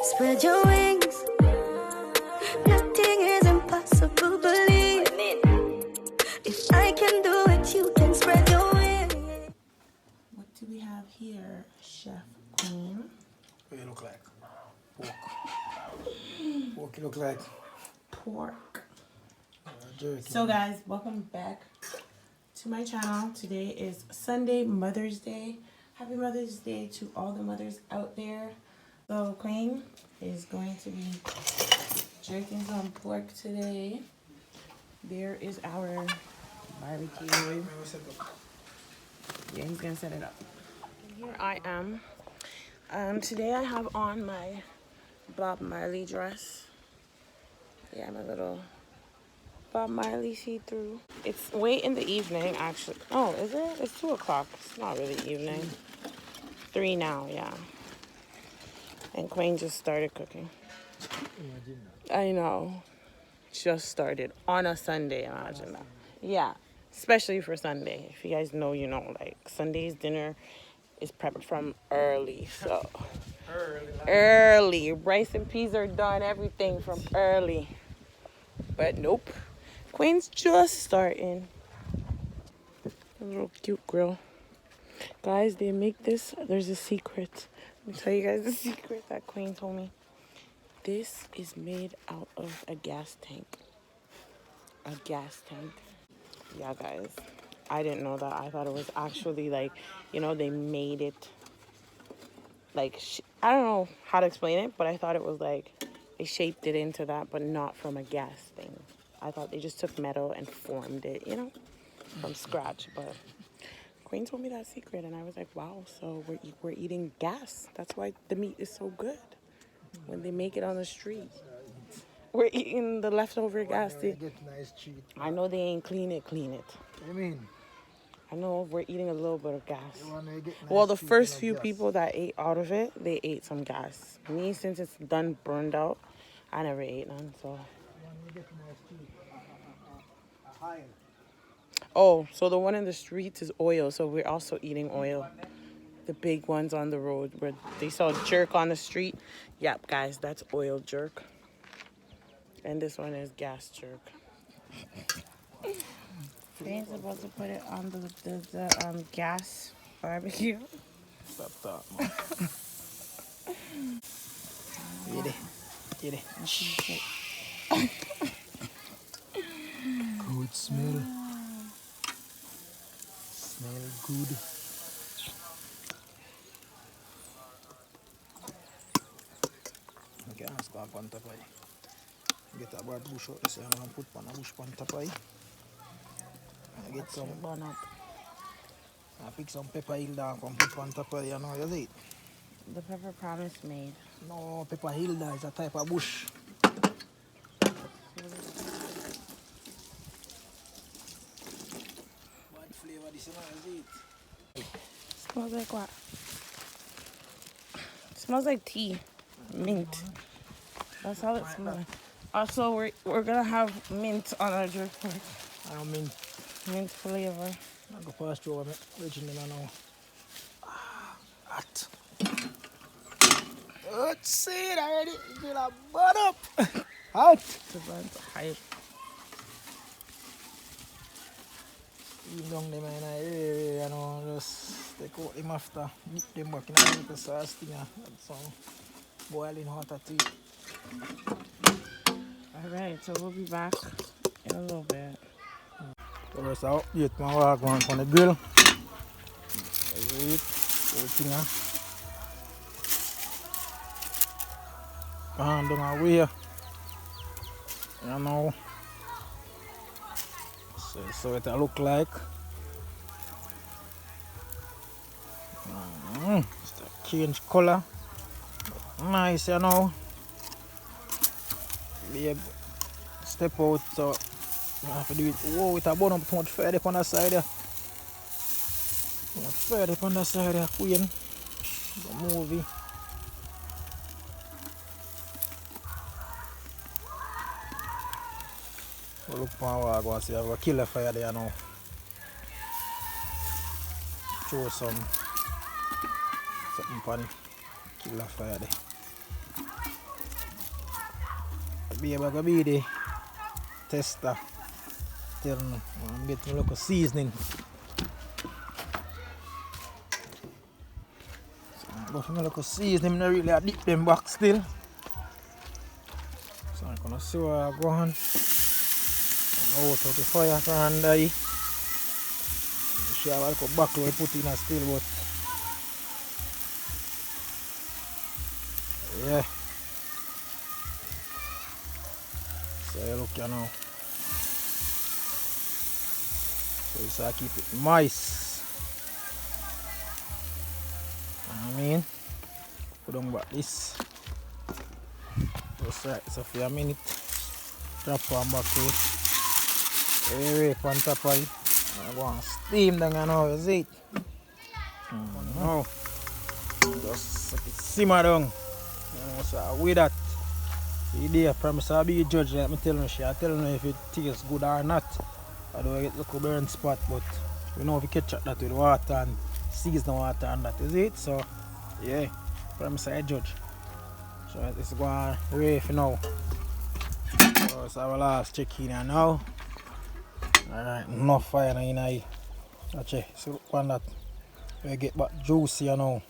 Spread your wings. Nothing is impossible, believe me. If I can do it, you can spread your wings. What do we have here, Chef Queen? What you look like? Pork. Pork you look like? Pork. So guys, welcome back to my channel. Today is Sunday, Mother's Day. Happy Mother's Day to all the mothers out there. So Queen is going to be jerking some pork today. There is our barbecue. Yeah, he's gonna set it up. Here I am. Today I have on my Bob Marley dress. Yeah, my little Bob Marley see-through. It's late in the evening, actually. Oh, is it? It's 2 o'clock. It's not really evening. 3 now, yeah. And Queen just started cooking. I know. Just started on a Sunday, imagine that. Yeah, especially for Sunday. If you guys know, you know, like Sunday's dinner is prepped from early, so. Early. Rice and peas are done, everything from early. But nope. Queen's just starting. A little cute grill. Guys, they make this. There's a secret. Let me tell you guys the secret that Queen told me. This is made out of a gas tank. A gas tank. Yeah, guys. I didn't know that. I thought it was actually like, you know, they made it. Like, I don't know how to explain it, but I thought it was like they shaped it into that, but not from a gas thing. I thought they just took metal and formed it, you know, from scratch. But Queen told me that secret, and I was like, wow, so we're eating gas. That's why the meat is so good when they make it on the street. We're eating the leftover gas. I know they ain't clean it. I mean, I know we're eating a little bit of gas. Well, the first few people that ate out of it, they ate some gas. Me, since it's done burned out, I never ate none, so. Oh, so the one in the streets is oil, so we're also eating oil. The big ones on the road where they sell jerk on the street. Yep, guys, that's oil jerk. And this one is gas jerk. Queen's supposed to put it on the gas barbecue. stop that, man. Get it. Good smell. Smell good. Okay, let's go on top of it. Get a bird bush out this and put on a bush on top of it. Get some bun up. I pick some pepper hill down and put on top of it, you know, you see it? The pepper promise made. No, pepper hill is a type of bush. Bad flavor this, you know, you see it? Smells like what? It smells like tea. Mint. That's how it smells. Also, we're gonna have mint on our jerk pork. I don't mean Mint flavor. I go past through it, reaching in now. Hot. Let's see it already. It's gonna burn up. Hot. The buns hype. Even down them in the area, you know, just take out them after, dip them back in the little sauce thing, and some boiling water tea. Alright, so we'll be back in a little bit. So let's out, get my walk on the grill. Everything, and down away, you know. So it look like. It's a change color. Nice, you know. Babe, step out, so you have to do it. Whoa, it a burn up too much further on the side there. Too much further on the side there, Queen. The movie. Look for what I go and see. I have a killer fire there now. throw something upon it. Kill the fire there. Baby, gonna be the tester. Tell me, I'm getting a little seasoning. So I'm going for a little seasoning. I'm not really a dip them back still. So I'm gonna see what I go on. Out of the fire and I have a little buckle we put in a still, but yeah. So you look here now. So you say keep it moist. You know what I mean? Put on back this. Just right, so for a minute. Drop one back here. Very on top of it. I'm going to steam down now, you see it? Now, just simmer down. You know, so with that, I promise I'll be a judge, let me tell you, I'll tell you if it tastes good or not. Although I get a little burn spot, but we know if you catch that with water and season water and that, is it? So, yeah, promise I'll judge. So it's going ready now. So it's our last check in here now. Alright, enough fire in here. Watch it, so look on that. We get back juicy now.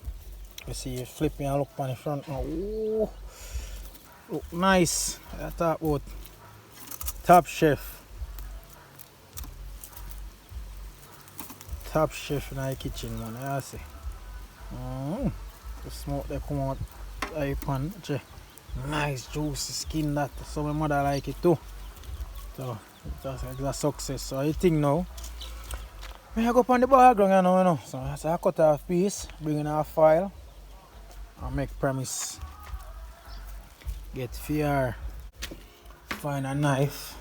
You see it flipping and look on the front now. Ooh, look nice. I talk about top chef. Top chef in the kitchen, man. I see. The smoke they come out the pan. Nice juicy skin that. So my mother like it too. So that's a success. So I think now I go up on the background you know. So I cut off piece, bring in our file and make promise. Get fear. Find a knife.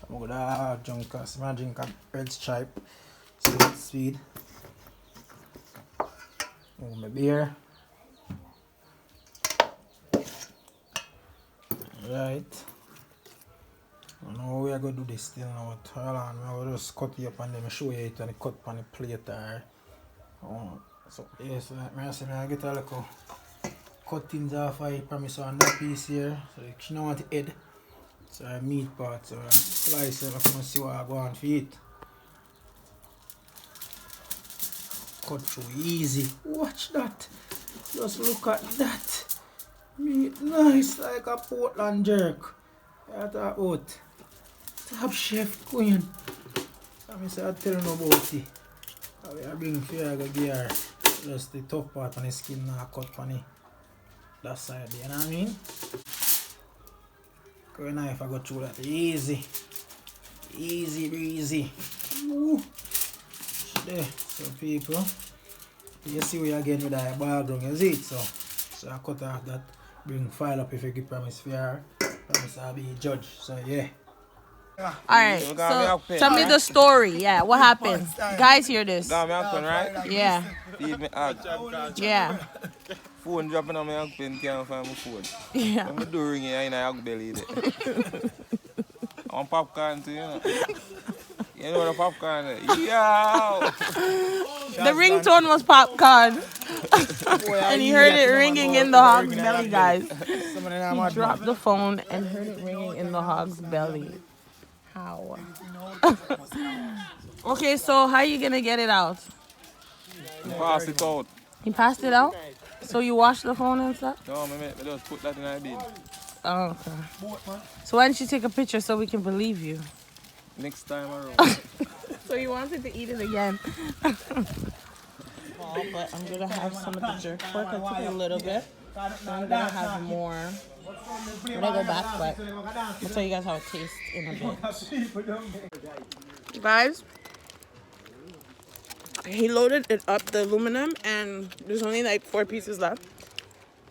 I'm gonna drink a drink a red stripe. Speed. Oh, my beer. Right. I know we are going to do this still now. Hold on, I will just cut it up and then show you it and cut on the plate there. So, yes, I get a little cuttings off. I promise on that piece here. So, she don't want the head. So, I meat part. So, I slice it. I'm going to see what I go on for it. Cut through easy. Watch that. Just look at that. Meat nice like a Portland jerk. I thought about top chef queen. I say I tell you about it. I bring fear gear. Just the top part on the skin now cut on that side, you know what I mean? Because knife I go through that easy. Easy breezy. Woo. There, so people. You see we again with that background, you see it? So I cut off that, bring file up if you give promise fear. Promise I'll be a judge, so yeah. Alright, so tell me the story. Yeah, what happened? Guys hear this. Got me happen, right? Yeah. Feed me out. Yeah. Phone dropping on my hug pen, can't find my phone. Yeah. When I do ring it, I know hug belly. I want popcorn too, you know. You know the popcorn is? Yo! The ringtone was popcorn. And he heard it ringing in the hog's belly, guys. He dropped the phone and heard it ringing in the hog's belly. How? Okay, so how you gonna get it out? Pass it out. He passed it out? So you washed the phone and stuff? No, I just put that in my bin. Oh, okay. So why didn't you take a picture so we can believe you? Next time around. So you wanted to eat it again. But I'm gonna have some of the jerk pork. I took a little bit. So I'm gonna have more when I go back, but I'll tell you guys how it tastes in a bit. Guys, he loaded it up, the aluminum, and there's only like 4 pieces left.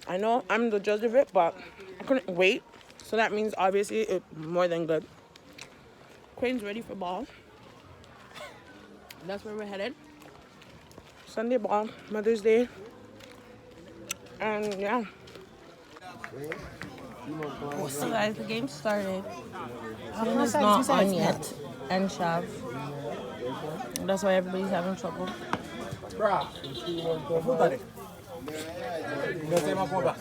I know I'm the judge of it, but I couldn't wait. So that means obviously it's more than good. Crane's ready for ball. That's where we're headed. Sunday ball, Mother's Day. And yeah. So guys, the game started. Tim is not on yet. And Shav. That's why everybody's having trouble. Bra. Foot on it. Go say my phone back.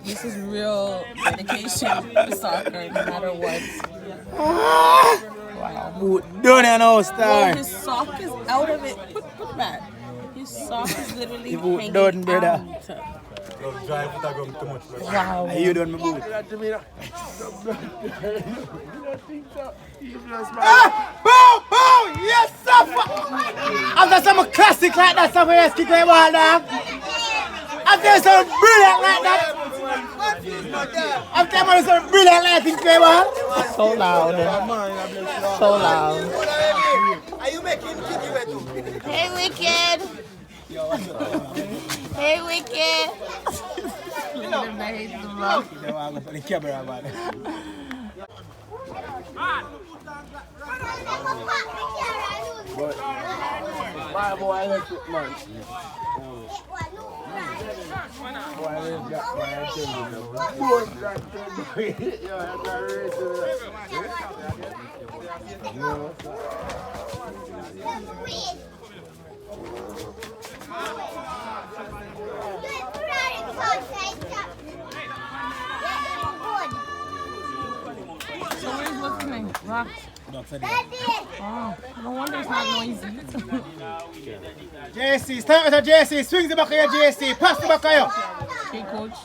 This is real dedication to soccer, no matter what. Wow, boot done and now, star. His sock is out of it. Put that. His sock is literally boot hanging done, brother. out. Wow. Are you done, my boot? Boom, boom, yes, sir. After some classic like that, some yes, kick my ball down. After some brilliant like that. After some brilliant like that, kick my ball. So loud. So loud. Are you making kick you too? Hey, Wicked. Hey, Wicked. The camera, man. My boy, let's it, man. Boy, let's get my So where's what's name? Rock. Oh, no wonder it's not noisy. JC, start with a JC, swings the back of your JC, pass the back of you. Okay, coach.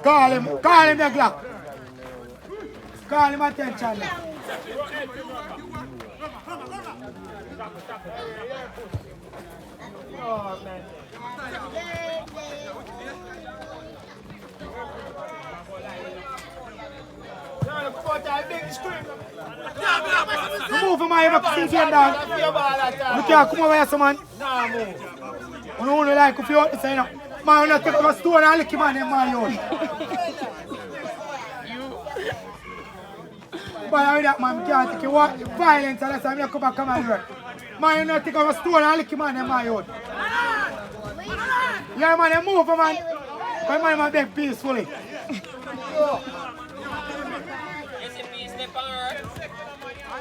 Call him the Glock. Call him attention. Oh, man. Move him out of the down. You can't come over here, man. Nah, move. You don't like if you want to say no. Man, you take a stone and lick him on him, man. But I that man can't take violence and that's why I come back and work. Man, you take a stone and lick him on him, man. Yeah, man, you move, man. But man, beg peacefully.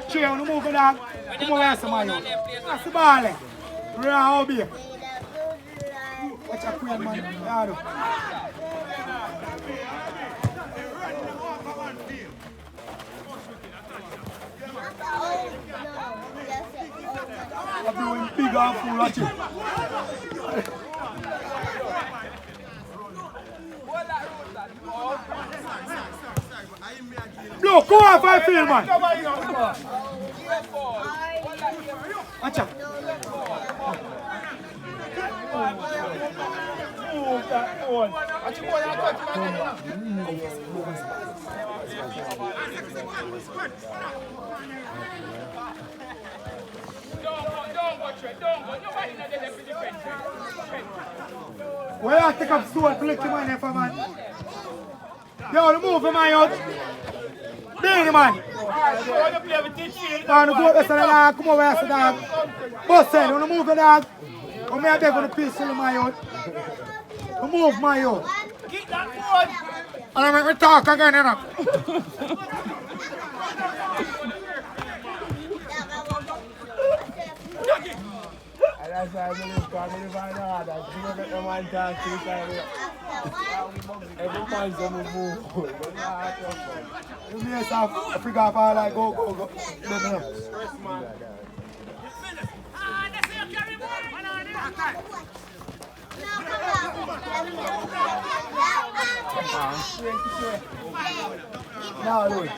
Cheer on the move, dog. Come over here, some man. That's the ball. Real be. Watch a queen, man. Yaro. I'm doing big and full, watch it. Blow, go off I feel, man. Watch out. Well, I take up stone to lick him on there for man. Yo, the move for my out. Beanie man. Man, the goat that's on the dog. Come over here, dog. Boss said, when you move the dog, I'm going to beg on the pistol in my out. You move my out. And I make me talk again, you know. That's why I believe God will find out that you don't get the man talk to you. Every man say me move. You may have to figure out how like go. Now do it.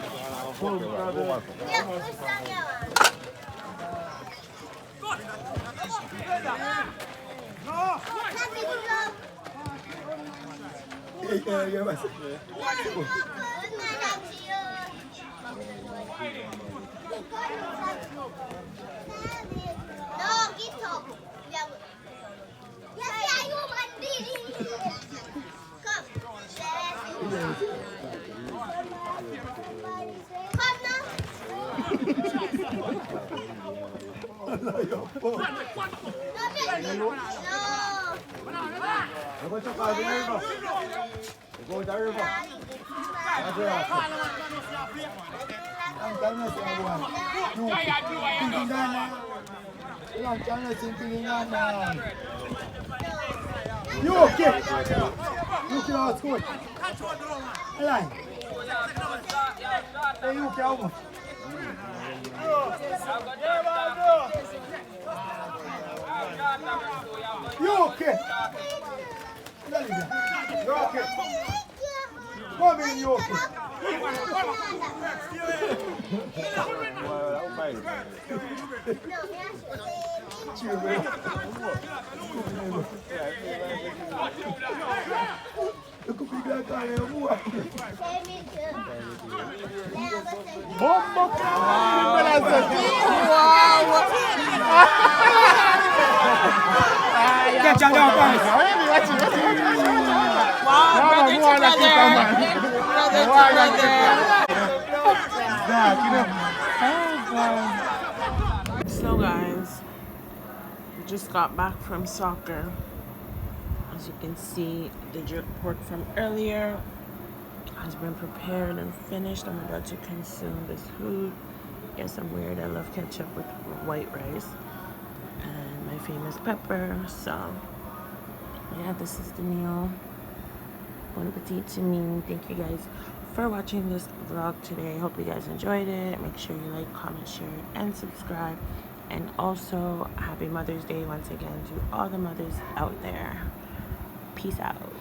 You okay? You can score. Line. Hey, you can. You okay? You okay? Come in, you okay? So guys, we just got back from soccer. As you can see, the jerk pork from earlier has been prepared and finished. I'm about to consume this food. Guess I'm weird. I love ketchup with white rice and my famous pepper. So yeah, this is the meal. Bon appetit to me. Thank you guys for watching this vlog today. Hope you guys enjoyed it. Make sure you like, comment, share, and subscribe. And also, happy Mother's Day once again to all the mothers out there. Peace out.